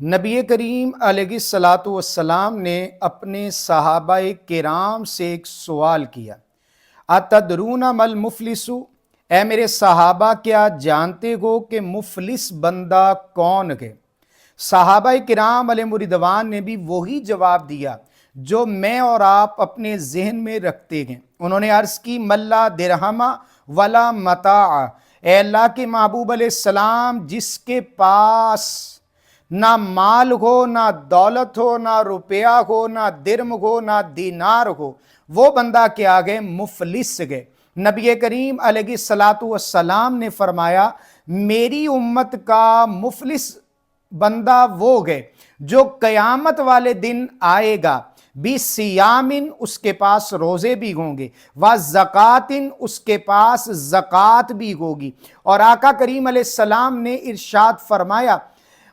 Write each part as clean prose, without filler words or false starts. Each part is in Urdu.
نبی کریم علیہ الصلاۃ والسلام نے اپنے صحابہ کرام سے ایک سوال کیا، اتدرون مل مفلسو، اے میرے صحابہ کیا جانتے ہو کہ مفلس بندہ کون ہے؟ صحابہ کرام علیہ رضوان نے بھی وہی جواب دیا جو میں اور آپ اپنے ذہن میں رکھتے ہیں۔ انہوں نے عرض کی ملا درہما ولا متاع، اے اللہ کے محبوب علیہ السلام جس کے پاس نہ مال ہو، نہ دولت ہو، نہ روپیہ ہو، نہ درم ہو، نہ دینار ہو، وہ بندہ کیا گئے؟ مفلس گئے۔ نبی کریم علیہ الصلاۃ والسلام نے فرمایا میری امت کا مفلس بندہ وہ گئے جو قیامت والے دن آئے گا، بھی سیامن، اس کے پاس روزے بھی ہوں گے، وزکاتن، اس کے پاس زکات بھی ہوگی، اور آقا کریم علیہ السلام نے ارشاد فرمایا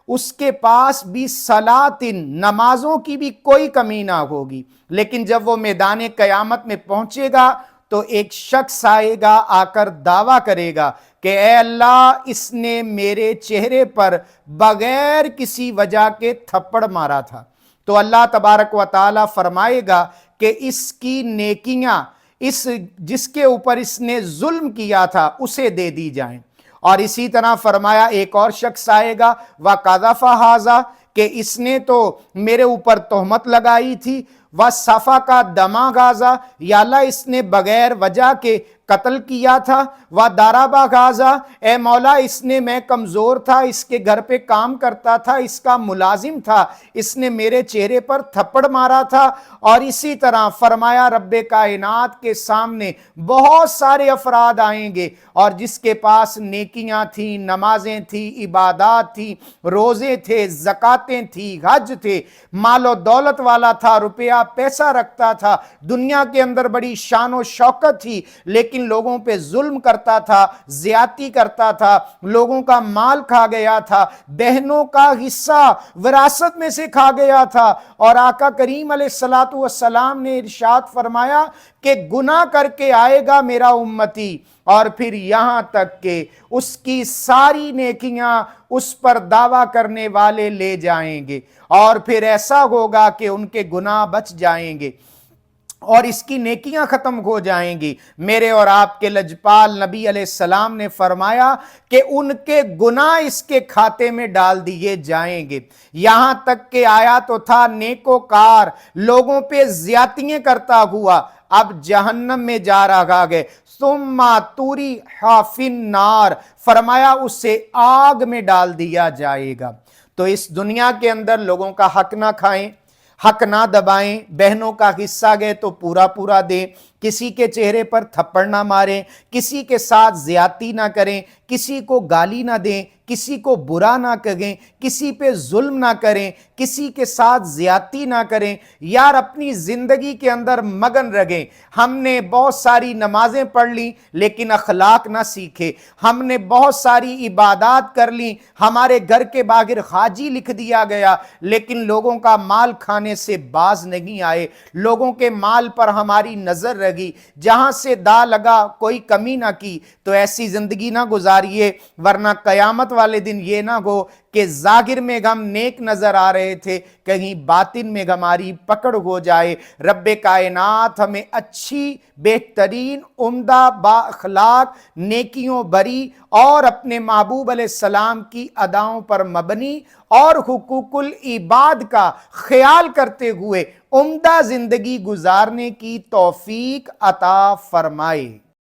اس کے پاس بھی صلاتن، نمازوں کی بھی کوئی کمی نہ ہوگی۔ لیکن جب وہ میدان قیامت میں پہنچے گا تو ایک شخص آئے گا، آ کر دعویٰ کرے گا کہ اے اللہ اس نے میرے چہرے پر بغیر کسی وجہ کے تھپڑ مارا تھا، تو اللہ تبارک و تعالی فرمائے گا کہ اس کی نیکیاں جس کے اوپر اس نے ظلم کیا تھا اسے دے دی جائیں۔ اور اسی طرح فرمایا ایک اور شخص آئے گا وَقَذَفَ هَذَا، کہ اس نے تو میرے اوپر تہمت لگائی تھی، وَسَفَكَ دَمَ غَازَ، یا اللہ اس نے بغیر وجہ کے قتل کیا تھا، وَضَرَبَ غَازَ، اے مولا اس نے، میں کمزور تھا، اس کے گھر پہ کام کرتا تھا، اس کا ملازم تھا، اس نے میرے چہرے پر تھپڑ مارا تھا۔ اور اسی طرح فرمایا رب کائنات کے سامنے بہت سارے افراد آئیں گے، اور جس کے پاس نیکیاں تھیں، نمازیں تھیں، عبادات تھیں، روزے تھے، زکاتیں تھیں، حج تھے، مال و دولت والا تھا، روپیہ پیسہ رکھتا تھا، دنیا کے اندر بڑی شان و شوکت تھی، لیکن لوگوں پہ ظلم کرتا تھا، زیادتی کرتا تھا، لوگوں کا مال کھا گیا تھا، بہنوں کا حصہ وراثت میں سے کھا گیا تھا۔ اور آقا کریم علیہ الصلاۃ والسلام نے ارشاد فرمایا کہ گناہ کر کے آئے گا میرا امتی، اور پھر یہاں تک کہ اس کی ساری نیکیاں اس پر دعویٰ کرنے والے لے جائیں گے، اور پھر ایسا ہوگا کہ ان کے گناہ بچ جائیں گے اور اس کی نیکیاں ختم ہو جائیں گی۔ میرے اور آپ کے لجپال نبی علیہ السلام نے فرمایا کہ ان کے گناہ اس کے کھاتے میں ڈال دیے جائیں گے، یہاں تک کہ آیا تو تھا نیکوکار لوگوں پہ زیادتیاں کرتا ہوا اب جہنم میں جا رہا ہے، ثم طُرِحَ فِی النَّارِ، فرمایا اسے آگ میں ڈال دیا جائے گا۔ تو اس دنیا کے اندر لوگوں کا حق نہ کھائیں، حق نہ دبائیں، بہنوں کا حصہ گئے تو پورا پورا دیں، کسی کے چہرے پر تھپڑ نہ ماریں، کسی کے ساتھ زیادتی نہ کریں، کسی کو گالی نہ دیں، کسی کو برا نہ کہیں، کسی پہ ظلم نہ کریں، کسی کے ساتھ زیادتی نہ کریں۔ یار اپنی زندگی کے اندر مگن رہیں۔ ہم نے بہت ساری نمازیں پڑھ لیں لیکن اخلاق نہ سیکھے، ہم نے بہت ساری عبادات کر لیں، ہمارے گھر کے باہر حاجی لکھ دیا گیا لیکن لوگوں کا مال کھانے سے باز نہیں آئے، لوگوں کے مال پر ہماری نظر رہی، جہاں سے دا لگا کوئی کمی نہ کی، تو ایسی زندگی نہ گزاریے، ورنہ قیامت والے دن یہ نہ ہو کہ ظاہر میں ہم نیک نظر آ رہے تھے، کہیں باطن میں ہماری پکڑ ہو جائے۔ رب کائنات ہمیں اچھی، بہترین، عمدہ، با اخلاق، نیکیوں بری اور اپنے محبوب علیہ السلام کی اداؤں پر مبنی اور حقوق العباد کا خیال کرتے ہوئے عمدہ زندگی گزارنے کی توفیق عطا فرمائے۔